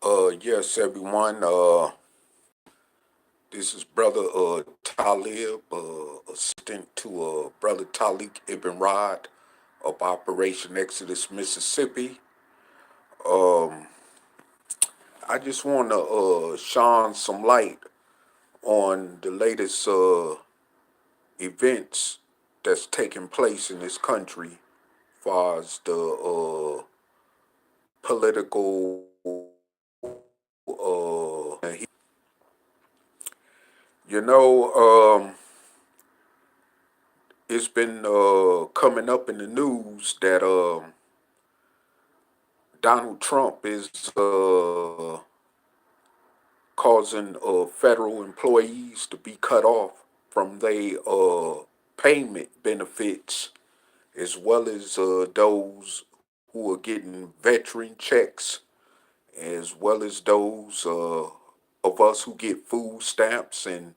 Yes, everyone. This is Brother Talib, assistant to Brother Taalik Ibn'rad of Operation Exodus, Mississippi. Um, I just want to shine some light on the latest events that's taking place in this country, as far as the political. You know, it's been coming up in the news that Donald Trump is causing federal employees to be cut off from their payment benefits, as well as those who are getting veteran checks, as well as those of us who get food stamps, and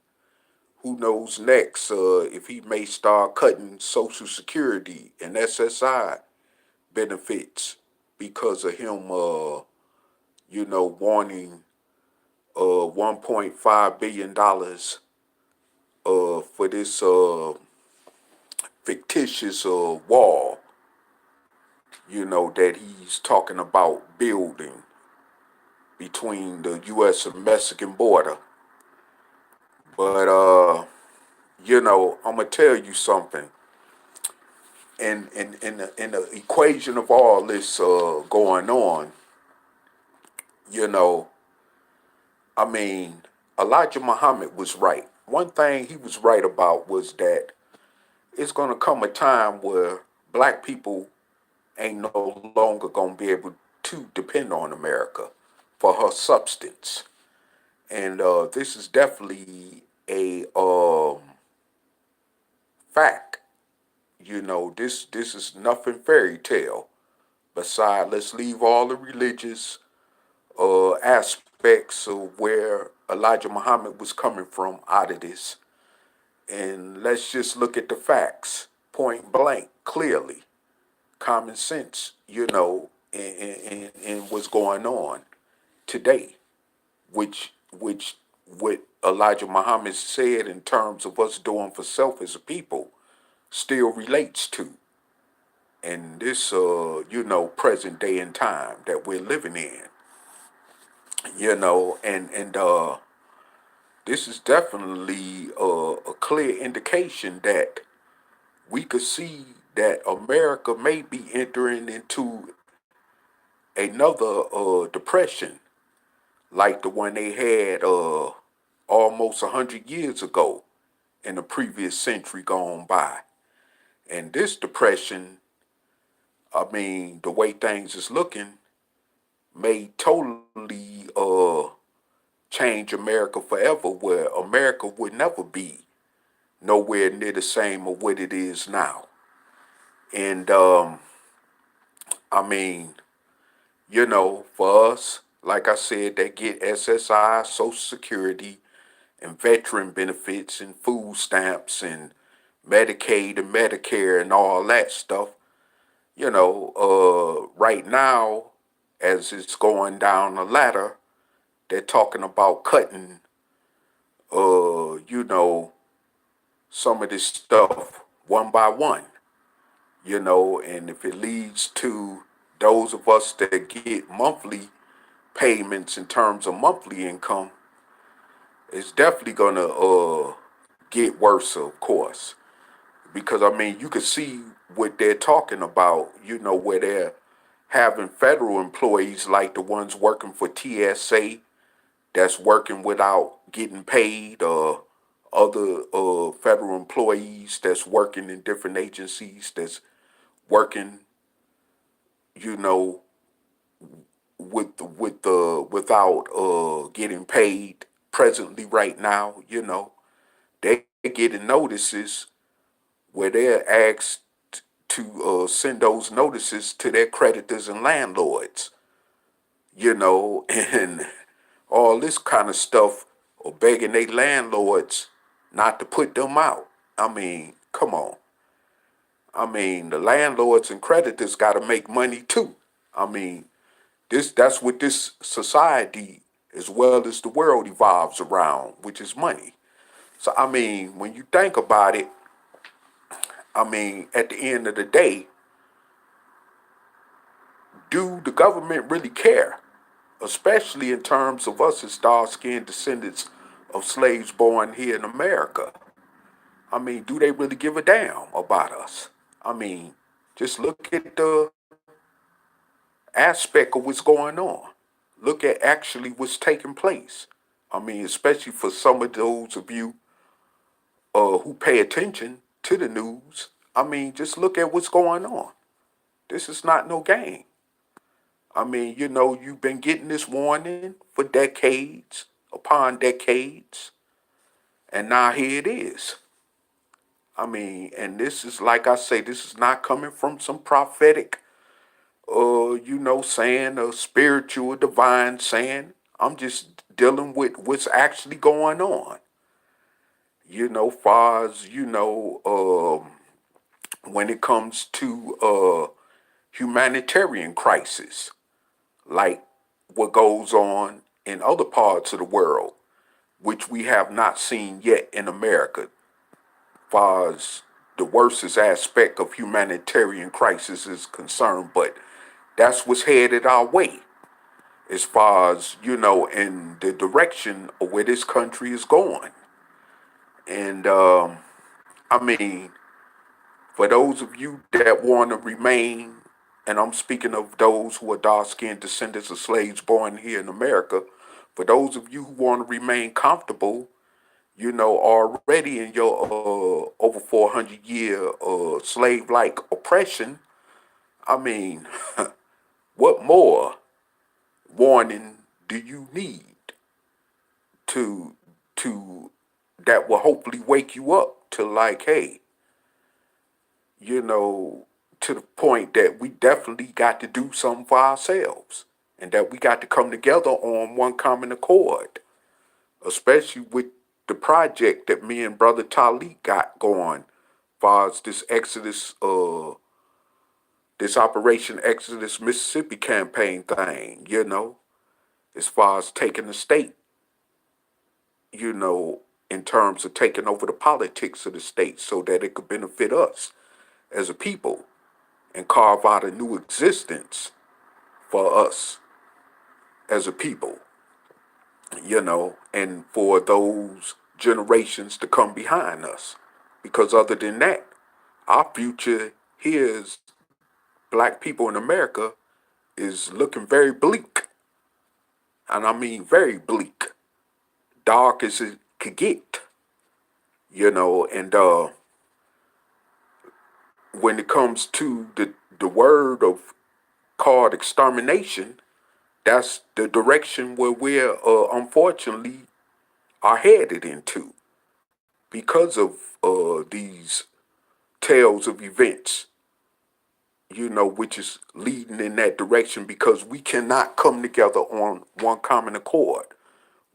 who knows next if he may start cutting Social Security and SSI benefits because of him, wanting $1.5 billion for this fictitious wall, that he's talking about building between the U.S. and Mexican border. But I'm gonna tell you something. In the equation of all this going on, you know, I mean, Elijah Muhammad was right. One thing he was right about was that it's going to come a time where black people ain't no longer going to be able to depend on America for her substance. And this is definitely a fact. This is nothing fairy tale. Besides, let's leave all the religious aspects of where Elijah Muhammad was coming from out of this. And let's just look at the facts, point blank, clearly, common sense, in what's going on today, which what Elijah Muhammad said in terms of us doing for self as a people still relates to. And this, present day and time that we're living in, and this is definitely a clear indication that we could see that America may be entering into another depression like the one they had almost 100 years ago in the previous century gone by. And this depression, I mean, the way things is looking, may totally change America forever, where America would never be nowhere near the same of what it is now. And I mean, for us, like I said, they get SSI, Social Security, and veteran benefits, and food stamps, and Medicaid and Medicare, and all that stuff. Right now, as it's going down the ladder, they're talking about cutting, some of this stuff one by one, and if it leads to those of us that get monthly payments in terms of monthly income, it's definitely gonna get worse, of course, because I mean you can see what they're talking about, where they're having federal employees like the ones working for TSA that's working without getting paid, other federal employees that's working in different agencies that's working, you know, without getting paid presently right now. They getting notices where they're asked to send those notices to their creditors and landlords, and all this kind of stuff, or begging their landlords not to put them out. I mean, come on. I mean, the landlords and creditors got to make money too. I mean, That's what this society as well as the world evolves around, which is money. So I mean, when you think about it, I mean, at the end of the day, do the government really care? Especially in terms of us as dark-skinned descendants of slaves born here in America. I mean, do they really give a damn about us? I mean, just look at the aspect of what's going on. Look at actually what's taking place. I mean, especially for some of those of you who pay attention to the news. I mean, just look at what's going on. This is not no game. I mean, you've been getting this warning for decades upon decades, and now here it is. I mean, and this is, like I say, this is not coming from some prophetic, saying a spiritual, divine saying. I'm just dealing with what's actually going on. Far as, when it comes to humanitarian crisis, like what goes on in other parts of the world, which we have not seen yet in America, far as the worstest aspect of humanitarian crisis is concerned, but that's what's headed our way as far as, in the direction of where this country is going. And I mean, for those of you that want to remain, and I'm speaking of those who are dark-skinned descendants of slaves born here in America, for those of you who want to remain comfortable, already in your over 400-year slave-like oppression, I mean, what more warning do you need to to that will hopefully wake you up to, like, hey, to the point that we definitely got to do something for ourselves and that we got to come together on one common accord, especially with the project that me and brother Taalik got going, as far as this Operation Exodus Mississippi campaign thing, as far as taking the state, in terms of taking over the politics of the state so that it could benefit us as a people and carve out a new existence for us as a people, and for those generations to come behind us. Because other than that, our future here as black people in America is looking very bleak. And I mean very bleak. Dark as it could get, and when it comes to the word of called extermination, that's the direction where we're unfortunately are headed into because of these tales of events, which is leading in that direction because we cannot come together on one common accord,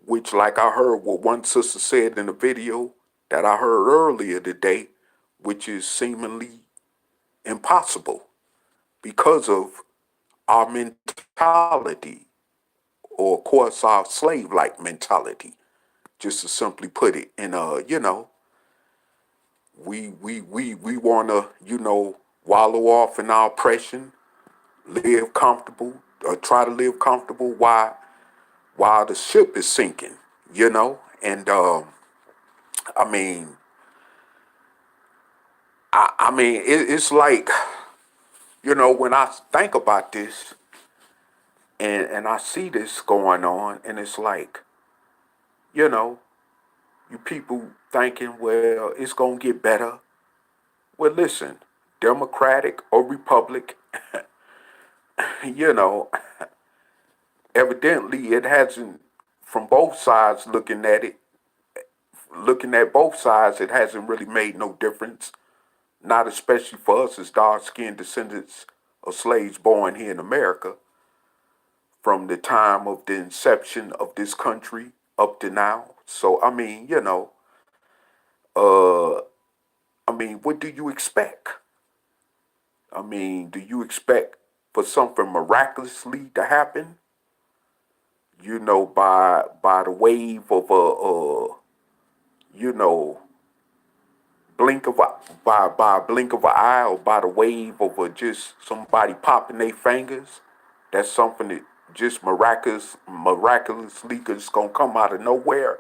which, like I heard what one sister said in a video that I heard earlier today, which is seemingly impossible because of our mentality, or of course our slave-like mentality, just to simply put it. And we wanna, wallow off in our oppression, live comfortable, or try to live comfortable while the ship is sinking, and I mean, it's like, when I think about this and I see this going on, and it's like, you know, you people thinking, well, it's gonna get better. Well, listen, Democratic or Republic, you know, evidently it hasn't, from both sides looking at both sides, it hasn't really made no difference. Not especially for us as dark-skinned descendants of slaves born here in America, from the time of the inception of this country up to now. So uh, what do you expect? I mean, do you expect for something miraculously to happen, by the wave of you know, blink of a, by a blink of an eye, or by the wave of just somebody popping their fingers. That's something that just miraculously just gonna come out of nowhere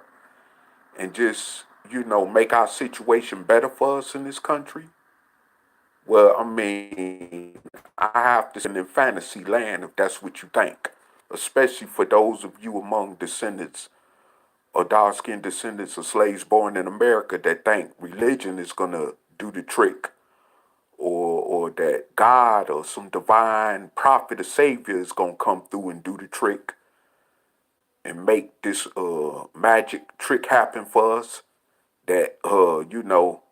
and just, make our situation better for us in this country. Well, I mean, I have to send in fantasy land if that's what you think. Especially for those of you among descendants or dark-skinned descendants of slaves born in America that think religion is gonna do the trick, or that God or some divine prophet or savior is gonna come through and do the trick and make this magic trick happen for us. That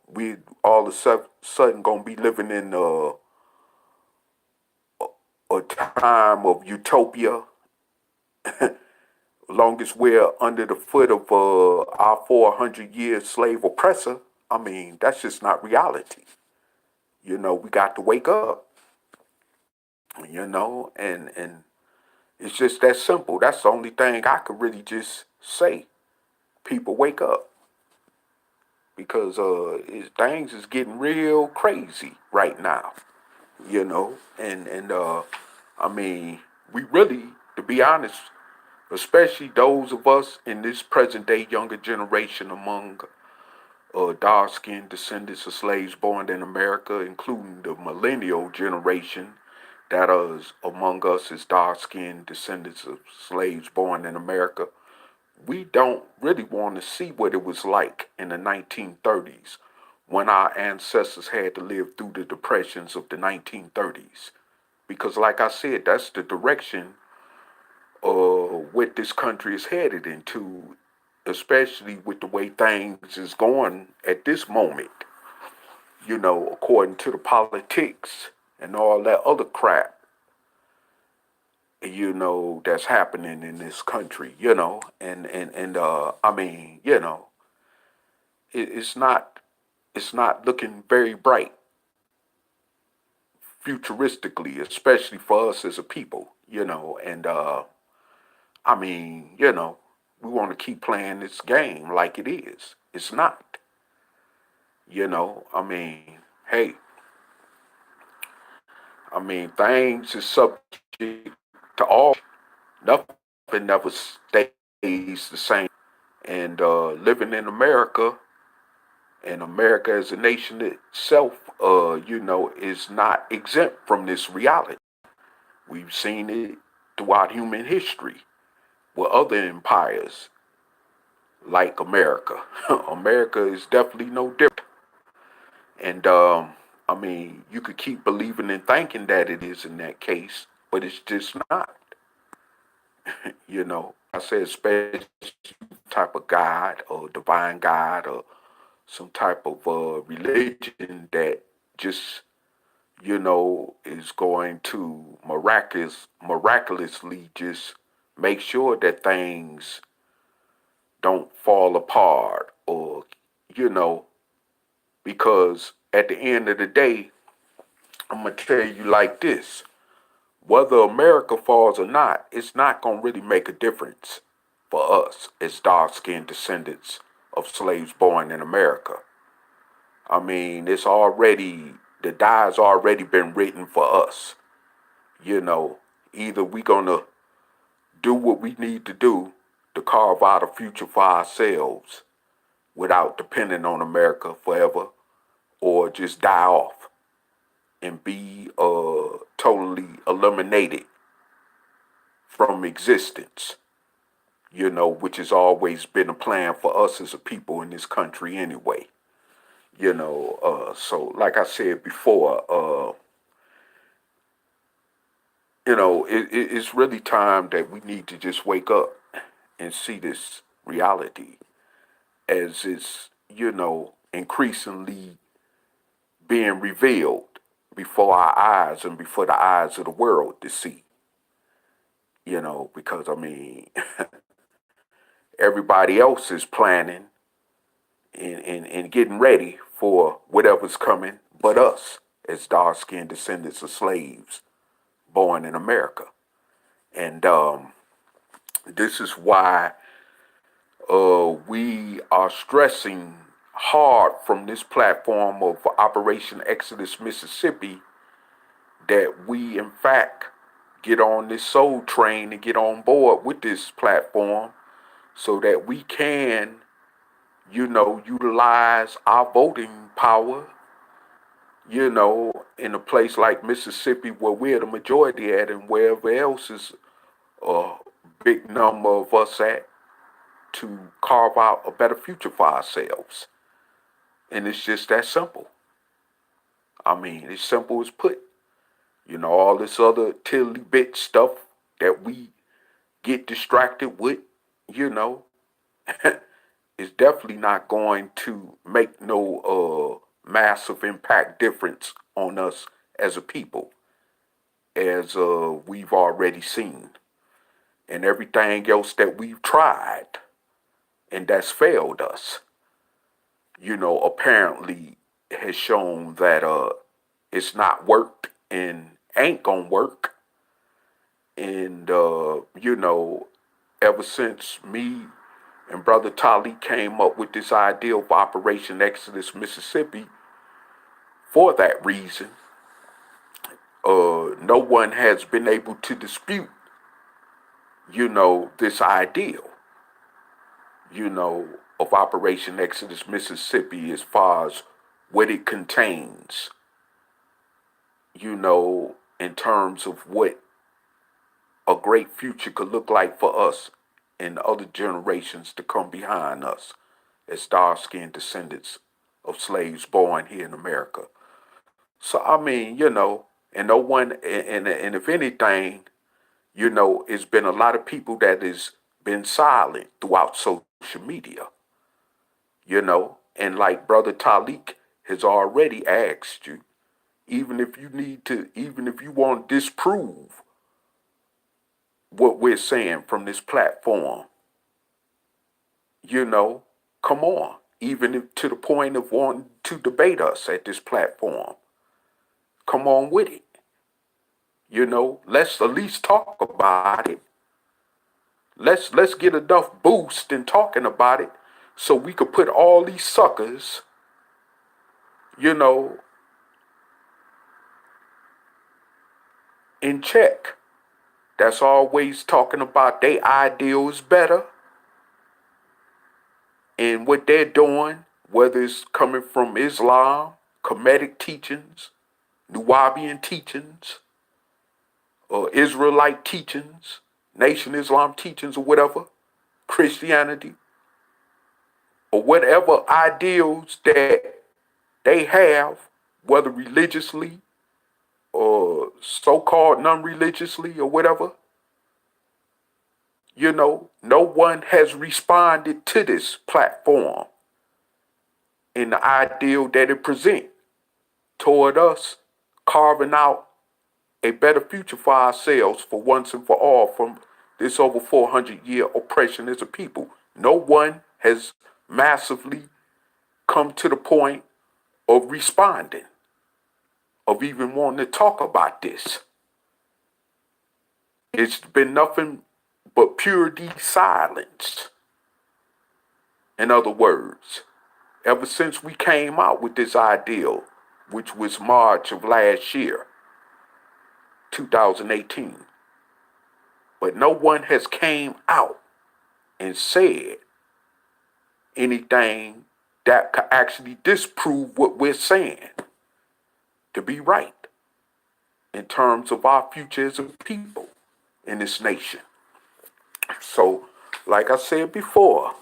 we all of a sudden gonna be living in a time of utopia, long as we're under the foot of our 400-year slave oppressor. I mean, that's just not reality. We got to wake up, and it's just that simple. That's the only thing I could really just say. People wake up, because things is getting real crazy right now, and I mean, we really, to be honest, especially those of us in this present day younger generation among dark-skinned descendants of slaves born in America, including the millennial generation that is among us as dark-skinned descendants of slaves born in America. We don't really want to see what it was like in the 1930s, when our ancestors had to live through the depressions of the 1930s. Because like I said, that's the direction what this country is headed into, especially with the way things is going at this moment, according to the politics and all that other crap, that's happening in this country, and I mean, it's not looking very bright futuristically, especially for us as a people, and I mean, we want to keep playing this game like it is. It's not. I mean, hey, I mean, things is subject to all. Nothing never stays the same. And living in America, and America as a nation itself, is not exempt from this reality. We've seen it throughout human history with other empires like America. America is definitely no different. And I mean, you could keep believing and thinking that it is in that case, but it's just not. I said, especially type of God or divine God or some type of religion that just, is going to miraculously just make sure that things don't fall apart, or, you know, because at the end of the day, I'm going to tell you like this. Whether America falls or not, it's not going to really make a difference for us as dark-skinned descendants of slaves born in America. I mean, the die's already been written for us. Either we going to do what we need to do to carve out a future for ourselves without depending on America forever, or just die off and be totally eliminated from existence, which has always been a plan for us as a people in this country anyway. So like I said before, it's really time that we need to just wake up and see this reality as it's, increasingly being revealed before our eyes and before the eyes of the world to see. Because I mean, everybody else is planning and getting ready for whatever's coming but us as dark-skinned descendants of slaves born in America. And this is why we are stressing hard from this platform of Operation Exodus Mississippi that we, in fact, get on this soul train and get on board with this platform so that we can, utilize our voting power, in a place like Mississippi where we're the majority at and wherever else is a big number of us at, to carve out a better future for ourselves. And it's just that simple. I mean, it's simple as put. All this other tiddly bit stuff that we get distracted with, is definitely not going to make no massive impact difference on us as a people, as we've already seen. And everything else that we've tried and that's failed us, apparently has shown that it's not worked and ain't gonna work. And, ever since me and Brother Taalik came up with this idea of Operation Exodus Mississippi, for that reason, no one has been able to dispute, this ideal, of Operation Exodus Mississippi as far as what it contains, in terms of what a great future could look like for us and other generations to come behind us as dark-skinned descendants of slaves born here in America. So, I mean, and no one, and if anything, it's been a lot of people that has been silent throughout social media, and like Brother Taalik has already asked you, even if you want to disprove what we're saying from this platform, come on, even if to the point of wanting to debate us at this platform, come on with it. Let's at least talk about it. Let's get enough boost in talking about it so we could put all these suckers, in check. That's always talking about their ideals better and what they're doing, whether it's coming from Islam, Kemetic teachings, Nuwabian teachings, or Israelite teachings, Nation Islam teachings, or whatever, Christianity, or whatever ideals that they have, whether religiously or so-called non-religiously or whatever. No one has responded to this platform in the ideal that it presents toward us carving out a better future for ourselves for once and for all from this over 400-year oppression as a people. No one has massively come to the point of responding, of even wanting to talk about this. It's been nothing but pure silence. In other words, ever since we came out with this ideal, which was March of last year, 2018. But no one has came out and said anything that could actually disprove what we're saying to be right in terms of our future as a people in this nation. So, like I said before,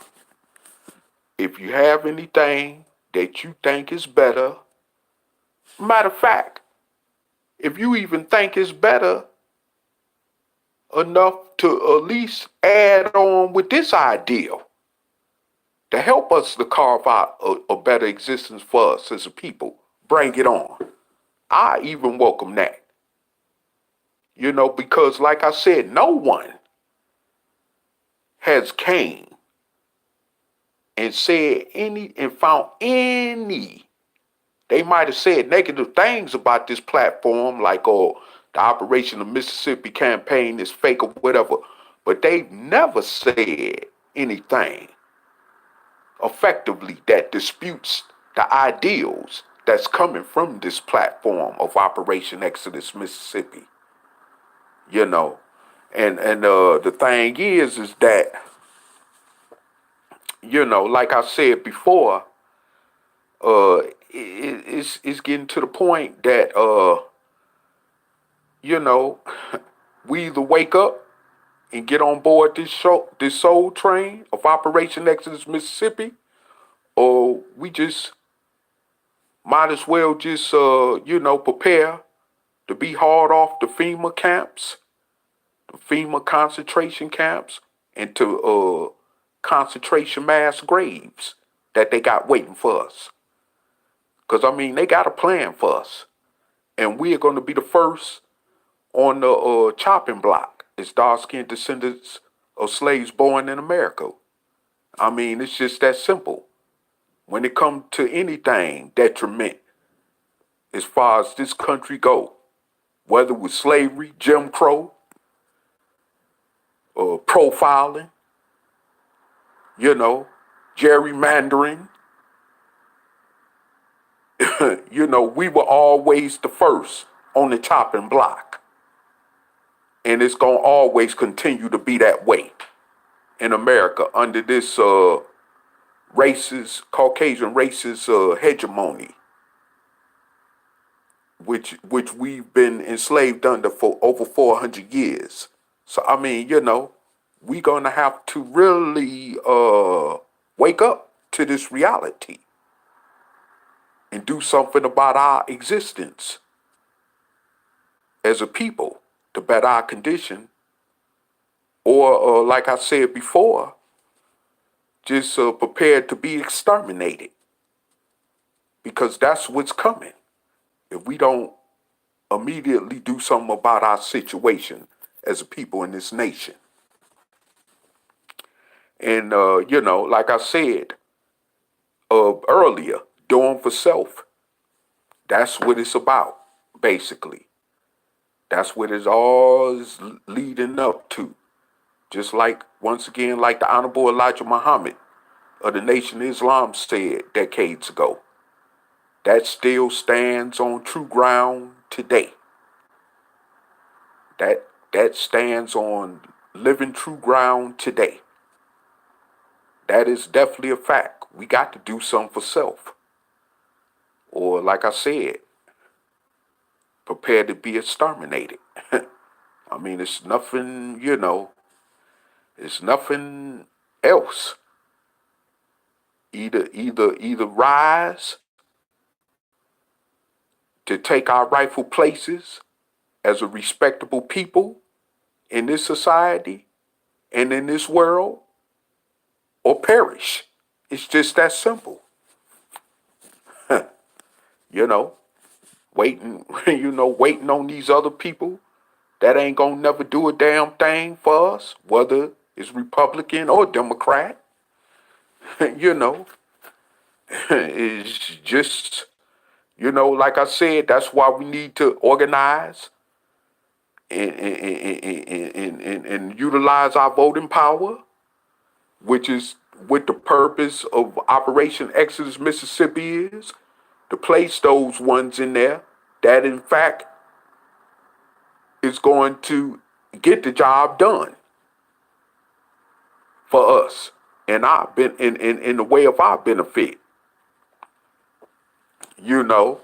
if you have anything that you think is better, matter of fact, if you even think it's better enough to at least add on with this ideal to help us to carve out a better existence for us as a people, bring it on. I even welcome that. Because like I said, no one has came and said and found any. They might have said negative things about this platform, like, oh, the Operation of Mississippi campaign is fake or whatever. But they've never said anything effectively that disputes the ideals that's coming from this platform of Operation Exodus Mississippi. You know, and the thing is that, you know, like I said before, it's getting to the point that you know, we either wake up and get on board this soul train of Operation Exodus Mississippi, or we just might as well just you know, prepare to be hauled off the FEMA camps, the FEMA concentration camps, and to concentration mass graves that they got waiting for us. Because, I mean, they got a plan for us. And we are going to be the first on the chopping block as dark-skinned descendants of slaves born in America. I mean, it's just that simple. When it comes to anything detriment as far as this country go, whether with slavery, Jim Crow, profiling, you know, gerrymandering, you know, we were always the first on the chopping block. And it's going to always continue to be that way in America under this racist, Caucasian racist hegemony, which we've been enslaved under for over 400 years. So, I mean, you know, we're going to have to really wake up to this reality and do something about our existence as a people to better our condition. Or, like I said before, just prepared to be exterminated. Because that's what's coming if we don't immediately do something about our situation as a people in this nation. And, you know, like I said earlier, doing for self, that's what it's about, basically. That's what it's all is leading up to. Just like, once again, like the Honorable Elijah Muhammad of the Nation of Islam said decades ago, that still stands on true ground today. That stands on living true ground today. That is definitely a fact. We got to do something for self. Or, like I said, prepare to be exterminated. I mean, it's nothing, you know, it's nothing else. Either rise to take our rightful places as a respectable people in this society and in this world, or perish. It's just that simple. You know, waiting on these other people that ain't gonna never do a damn thing for us, whether it's Republican or Democrat. You know, it's just, you know, like I said, that's why we need to organize and utilize our voting power, which is what the purpose of Operation Exodus Mississippi is, to place those ones in there that in fact is going to get the job done for us and in the way of our benefit. You know,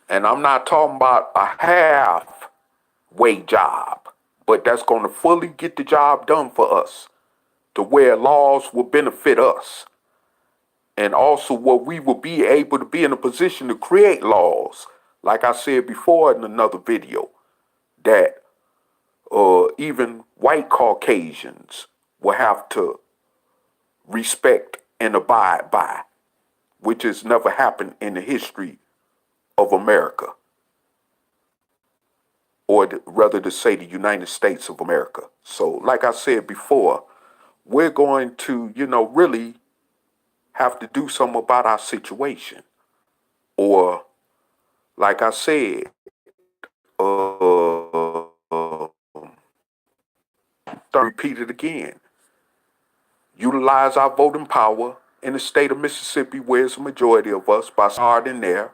and I'm not talking about a halfway job, but that's going to fully get the job done for us, to where laws will benefit us. And also where we will be able to be in a position to create laws, like I said before in another video, that even white Caucasians will have to respect and abide by, which has never happened in the history of America, or rather to say the United States of America. So, like I said before, we're going to, you know, really have to do something about our situation. Or, like I said, repeat it again. Utilize our voting power in the state of Mississippi, where it's a majority of us, by starting there,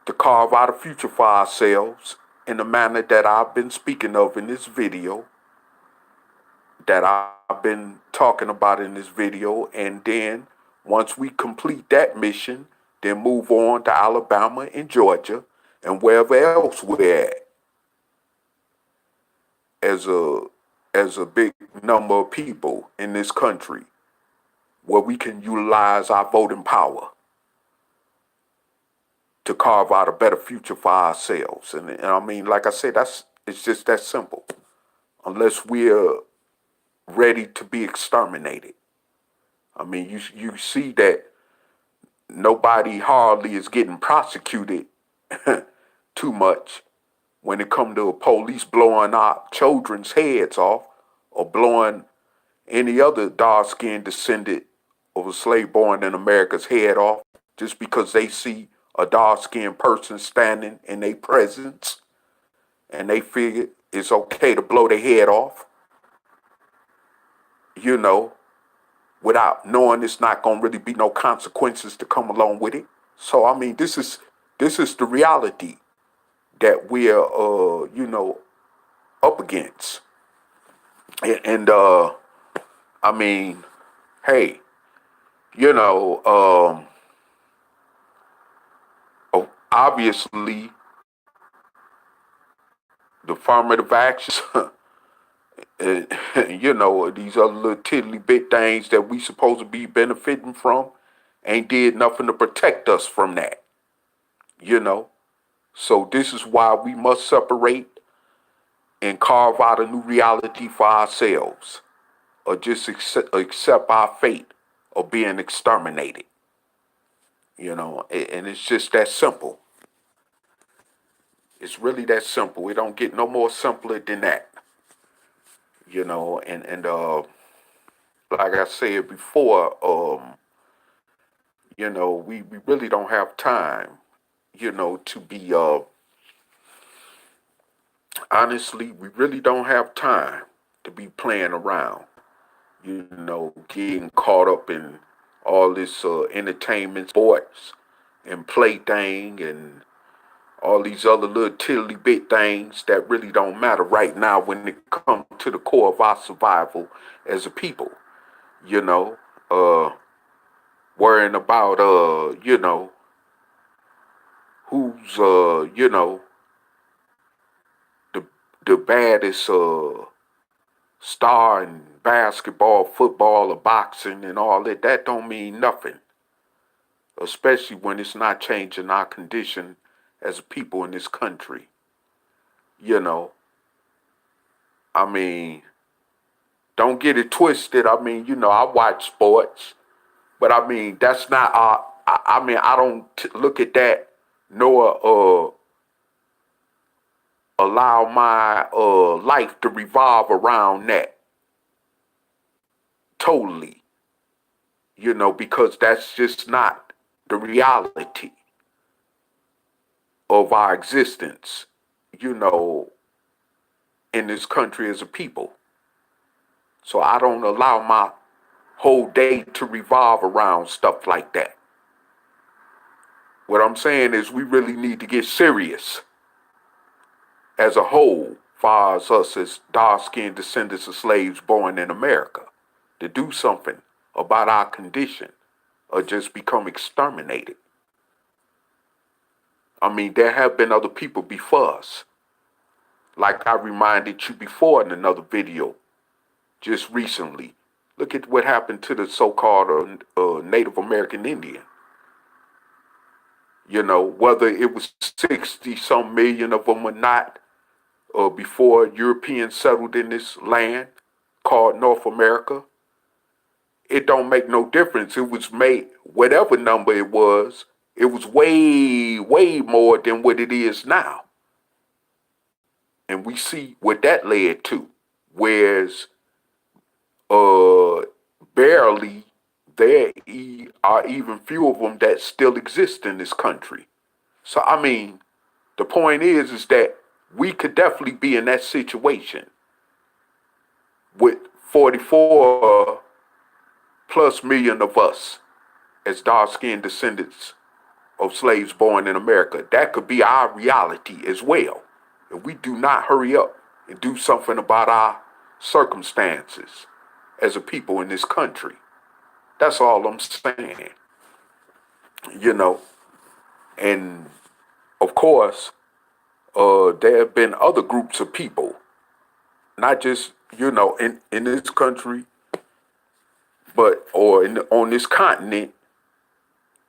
to carve out a future for ourselves in the manner that I've been speaking of in this video, that I've been talking about in this video. And then once we complete that mission, then move on to Alabama and Georgia and wherever else we're at as a big number of people in this country, where we can utilize our voting power to carve out a better future for ourselves. And I mean, like I said, it's just that simple. Unless we're ready to be exterminated. I mean, you see that nobody hardly is getting prosecuted too much when it comes to a police blowing our children's heads off, or blowing any other dark-skinned descendant of a slave born in America's head off, just because they see a dark-skinned person standing in their presence and they figure it's okay to blow their head off, you know, without knowing it's not going to really be no consequences to come along with it. So, I mean, this is the reality that we're, up against. And I mean, hey, obviously, the affirmative actions, these other little tiddly bit things that we supposed to be benefiting from, ain't did nothing to protect us from that, So this is why we must separate and carve out a new reality for ourselves, or just accept our fate of being exterminated, and it's just that simple. It's really that simple. It don't get no more simpler than that, and like I said before, we really don't have time, to be, honestly, we really don't have time to be playing around, getting caught up in all this entertainment, sports, and plaything, and all these other little tiddly bit things that really don't matter right now when it comes to the core of our survival as a people, worrying about, who's, the, the baddest, star in basketball, football, or boxing and all that. That don't mean nothing, especially when it's not changing our condition as a people in this country. I mean, don't get it twisted. I mean, I watch sports, but I mean, that's not our, I don't look at that nor allow my life to revolve around that totally, because that's just not the reality of our existence, in this country as a people. So I don't allow my whole day to revolve around stuff like that. What I'm saying is we really need to get serious as a whole, far as us as dark-skinned descendants of slaves born in America, to do something about our condition or just become exterminated. I mean, there have been other people before us. Like I reminded you before in another video, just recently. Look at what happened to the so-called Native American Indian. Whether it was 60-some million of them or not, before Europeans settled in this land called North America, it don't make no difference. It was made, whatever number it was way, way more than what it is now. And we see what that led to. Whereas barely there are even few of them that still exist in this country. So, I mean, the point is that we could definitely be in that situation with 44 plus million of us as dark-skinned descendants of slaves born in America. That could be our reality as well, if we do not hurry up and do something about our circumstances as a people in this country. That's all I'm saying, you know. And of course, there have been other groups of people, not just, you know, in this country, but on this continent,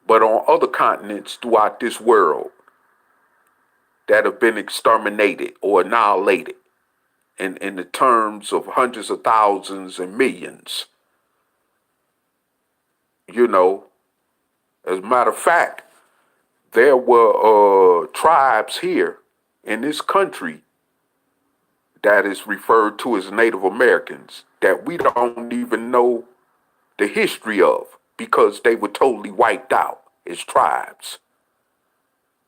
but on other continents throughout this world that have been exterminated or annihilated in the terms of hundreds of thousands and millions. You know, as a matter of fact, there were tribes here in this country that is referred to as Native Americans that we don't even know the history of because they were totally wiped out as tribes.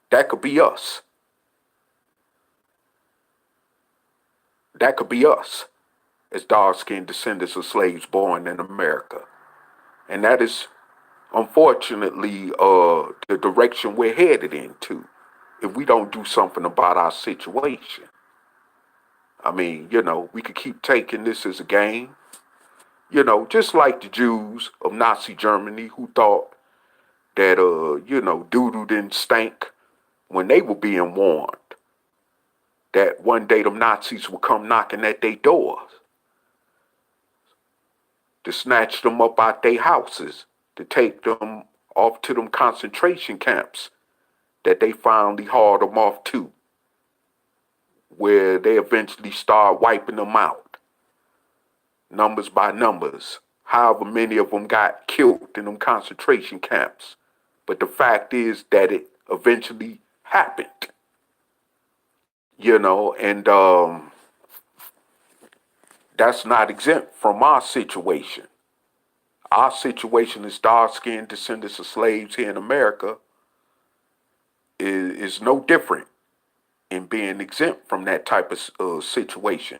That could be us. That could be us as dark-skinned descendants of slaves born in America. And that is, unfortunately, the direction we're headed into if we don't do something about our situation. I mean, you know, we could keep taking this as a game. You know, just like the Jews of Nazi Germany who thought that, you know, doo-doo didn't stink when they were being warned that one day them Nazis would come knocking at their doors to snatch them up out their houses, to take them off to them concentration camps that they finally hauled them off to, where they eventually start wiping them out, numbers by numbers, however many of them got killed in them concentration camps. But the fact is that it eventually happened, you know, and that's not exempt from our situation. Our situation as dark-skinned descendants of slaves here in America is no different in being exempt from that type of situation,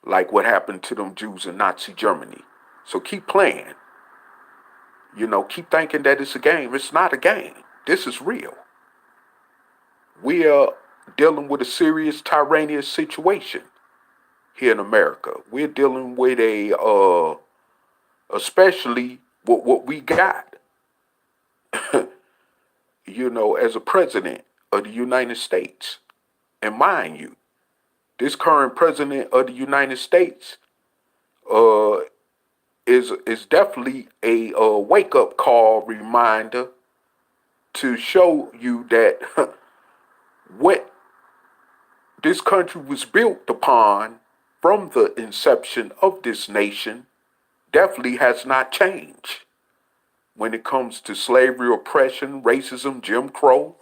like what happened to them Jews in Nazi Germany. So keep playing. You know, keep thinking that it's a game. It's not a game. This is real. We are dealing with a serious tyrannous situation here in America. We're dealing with especially what we got, you know, as a president of the United States. And mind you, this current president of the United States is definitely a wake-up call reminder to show you that what this country was built upon from the inception of this nation definitely has not changed when it comes to slavery, oppression, racism, Jim Crow,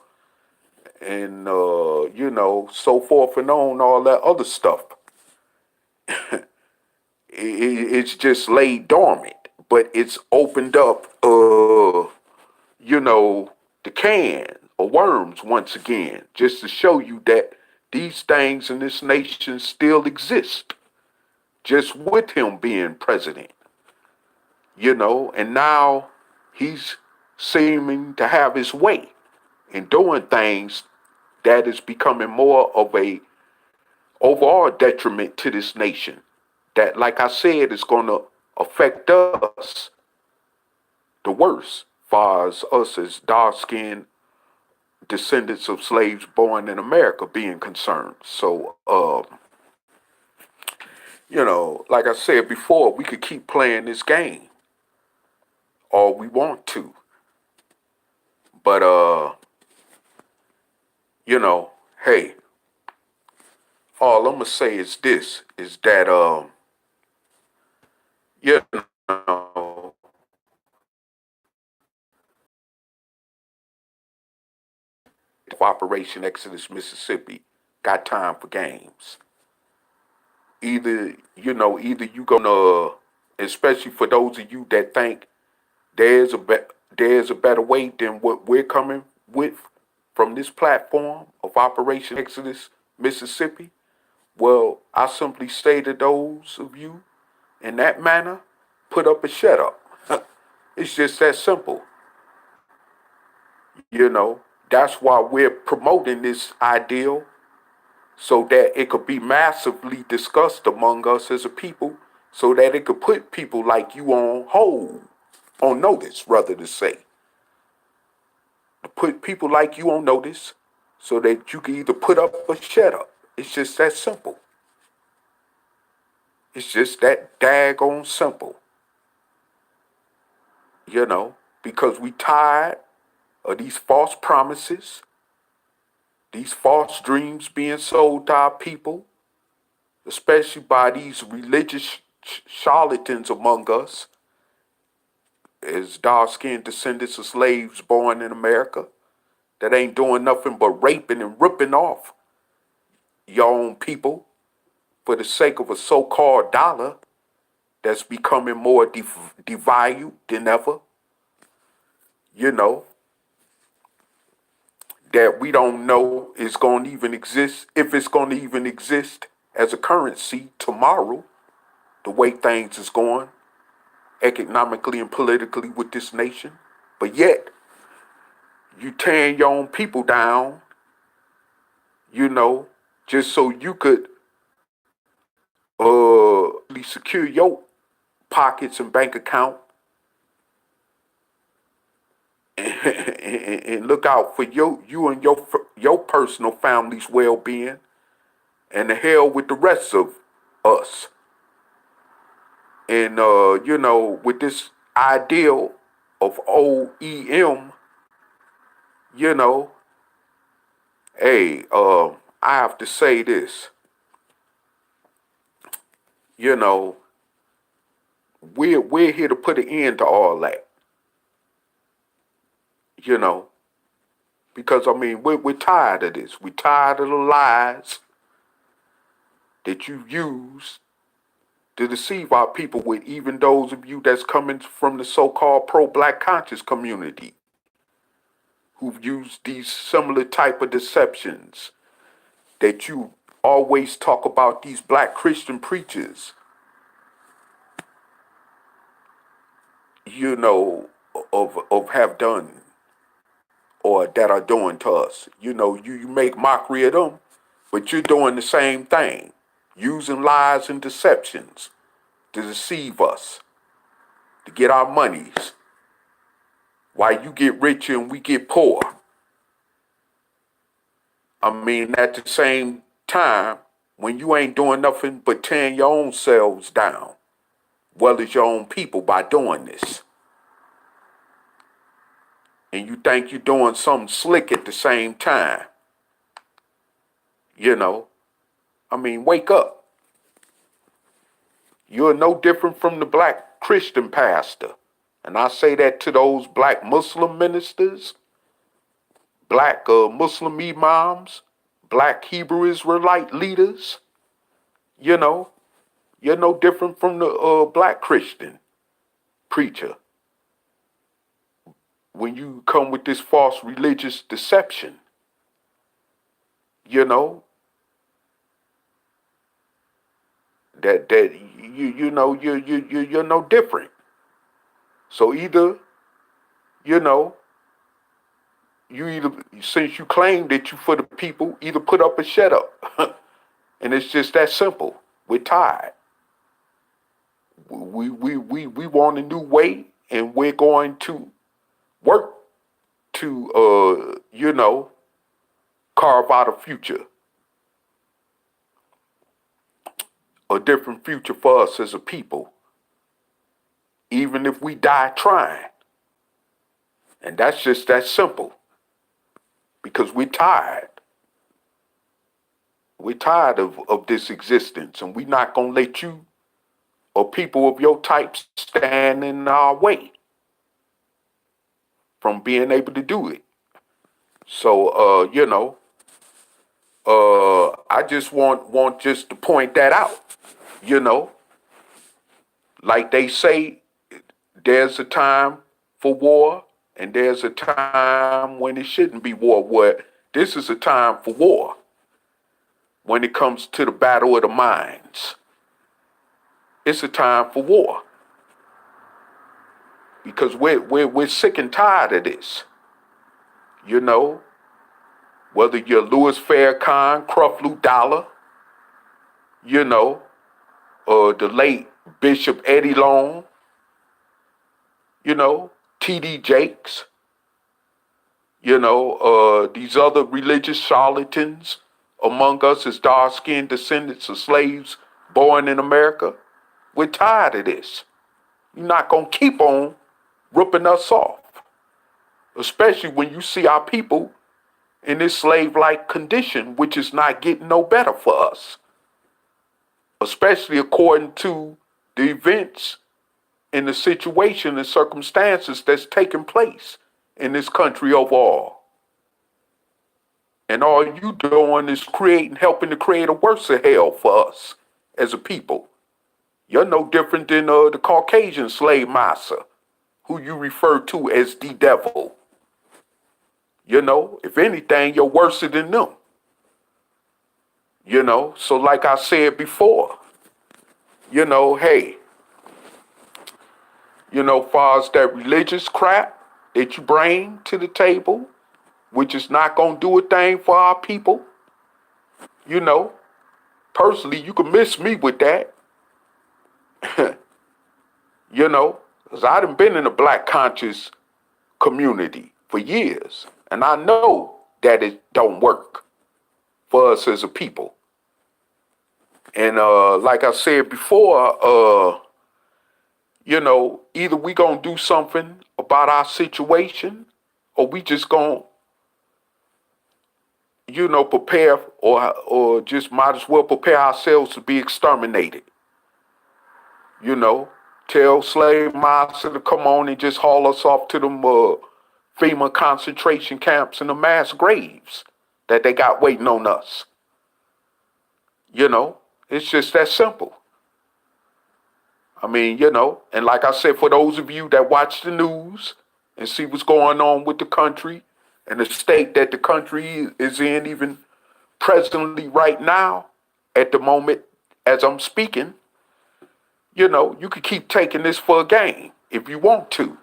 and, you know, so forth and on, all that other stuff. It's just laid dormant, but it's opened up, you know, the can of worms once again, just to show you that these things in this nation still exist, just with him being president, you know, and now he's seeming to have his way in doing things that is becoming more of a overall detriment to this nation. That, like I said, is going to affect us the worst, far as us as dark-skinned descendants of slaves born in America being concerned. So, you know, like I said before, we could keep playing this game all we want to. But, you know, hey, all I'm going to say is this, is that, you know, Operation Exodus, Mississippi, got time for games. Either you gonna, especially for those of you that think there's a better way than what we're coming with from this platform of Operation Exodus, Mississippi, well, I simply say to those of you in that manner, put up or shut up. It's just that simple. You know, that's why we're promoting this ideal so that it could be massively discussed among us as a people, so that it could put people like you on hold, on notice, rather to say. To put people like you on notice so that you can either put up or shut up. It's just that simple. It's just that daggone simple. You know, because we tired of these false promises, these false dreams being sold to our people, especially by these religious charlatans among us, as dark-skinned descendants of slaves born in America, that ain't doing nothing but raping and ripping off your own people for the sake of a so-called dollar that's becoming more devalued than ever. You know, that we don't know is going to even exist, if it's going to even exist as a currency tomorrow, the way things is going economically and politically with this nation. But yet, you tearing your own people down, you know, just so you could secure your pockets and bank account and look out for you and your personal family's well-being, and the hell with the rest of us. And you know, with this ideal of OEM, you know, hey, I have to say this. You know, we're here to put an end to all that. You know, because I mean, we're tired of this. We're tired of the lies that you use to deceive our people with, even those of you that's coming from the so-called pro-black conscious community, who've used these similar type of deceptions that you always talk about these black Christian preachers, you know, of have done or that are doing to us. You know, you make mockery of them, but you're doing the same thing, using lies and deceptions to deceive us, to get our monies, while you get richer and we get poor. I mean, at the same time, when you ain't doing nothing but tearing your own selves down, well as your own people, by doing this. And you think you're doing something slick at the same time. You know, I mean, wake up. You're no different from the black Christian pastor. And I say that to those black Muslim ministers, black Muslim imams, black Hebrew Israelite leaders. You know, you're no different from the black Christian preacher when you come with this false religious deception. You know, that you know you're no different. So either, you know, since you claim that you for the people, either put up or shut up. And it's just that simple. We're tired. We want a new way, and we're going to work to you know, carve out a future. A different future for us as a people. Even if we die trying. And that's just that simple. Because we're tired. We're tired of this existence, and we're not going to let you or people of your type stand in our way from being able to do it. So, you know, I just want just to point that out. You know, like they say, there's a time for war, and there's a time when it shouldn't be war, where This is a time for war when it comes to the battle of the minds. It's a time for war because we're sick and tired of this. You know, whether you're Louis Farrakhan, Creflo Dollar, you know, or the late Bishop Eddie Long, you know, T.D. Jakes, you know, these other religious charlatans among us as dark-skinned descendants of slaves born in America. We're tired of this. You're not going to keep on ripping us off, especially when you see our people in this slave-like condition, which is not getting no better for us, especially according to the events and the situation and circumstances that's taking place in this country overall. And all you doing is helping to create a worse hell for us as a people. You're no different than the Caucasian slave master, who you refer to as the devil. You know, if anything, you're worse than them. You know, so like I said before, you know, hey, you know, far as that religious crap that you bring to the table, which is not going to do a thing for our people, you know, personally, you can miss me with that. You know, because I done been in the black conscious community for years, and I know that it don't work for us as a people. And like I said before, you know, either we gonna do something about our situation, or we just gonna, you know, prepare or just might as well prepare ourselves to be exterminated. You know, tell slave master to come on and just haul us off to them FEMA concentration camps and the mass graves that they got waiting on us. You know, it's just that simple. I mean, you know, and like I said, for those of you that watch the news and see what's going on with the country and the state that the country is in, even presently right now, at the moment as I'm speaking, you know, you could keep taking this for a game if you want to.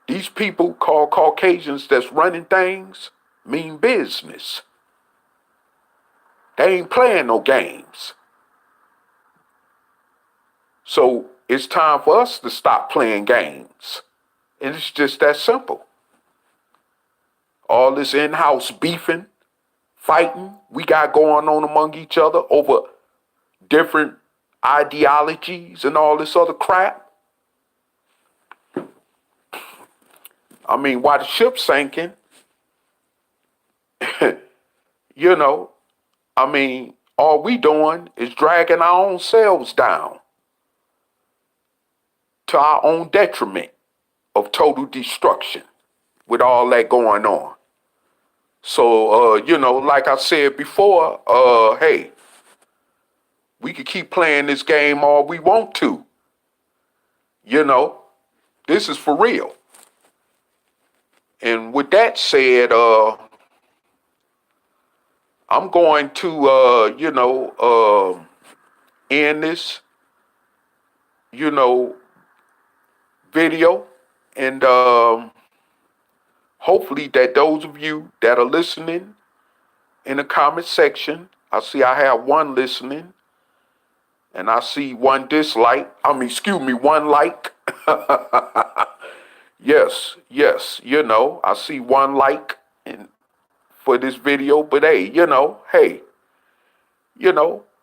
These people called Caucasians that's running things mean business. They ain't playing no games. So it's time for us to stop playing games. And it's just that simple. All this in-house beefing, fighting we got going on among each other over different ideologies and all this other crap. I mean, while the ship's sinking, you know, I mean, all we doing is dragging our own selves down to our own detriment of total destruction with all that going on. So, you know, like I said before, hey, we can keep playing this game all we want to. You know, this is for real. And with that said, I'm going to, you know, end this, you know, video. And hopefully that those of you that are listening in the comment section, I see I have one listening. And I see one dislike. One like. Yes, you know, I see one like for this video. But hey, you know,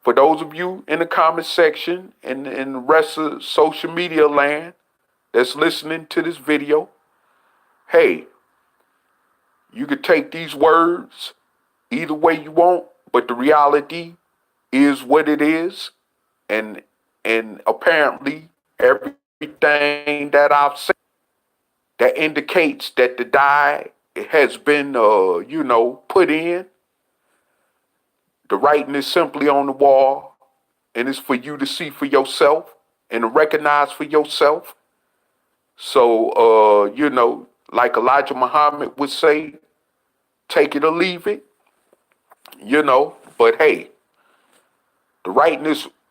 for those of you in the comment section and the rest of social media land that's listening to this video, hey, you could take these words either way you want, but the reality is what it is. And apparently everything that I've said that indicates that the die has been, you know, put in. The writing is simply on the wall, and it's for you to see for yourself and to recognize for yourself. So, you know, like Elijah Muhammad would say, take it or leave it, but hey, the writing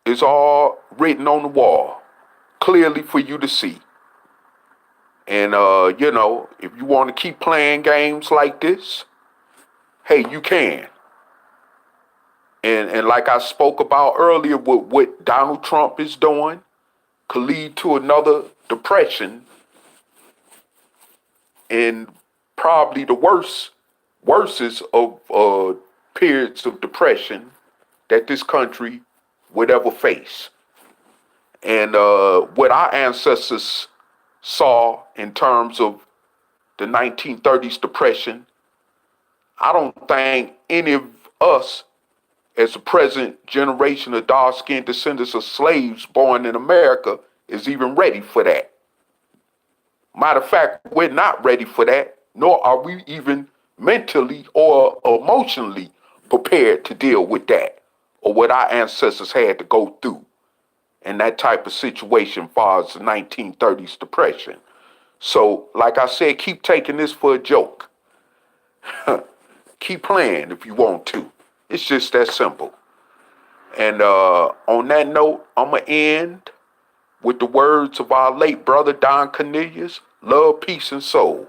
is all written on the wall, clearly for you to see. And, if you want to keep playing games like this, hey, you can. And like I spoke about earlier, what Donald Trump is doing could lead to another depression, and probably the worstest of periods of depression that this country would ever face. And what our ancestors saw in terms of the 1930s depression, I don't think any of us as the present generation of dark-skinned descendants of slaves born in America is even ready for that. Matter of fact, we're not ready for that, nor are we even mentally or emotionally prepared to deal with that, or what our ancestors had to go through in that type of situation as far as the 1930s depression. So, like I said, keep taking this for a joke. Keep playing if you want to. It's just that simple. And on that note, I'm going to end with the words of our late brother Don Cornelius: love, peace, and soul.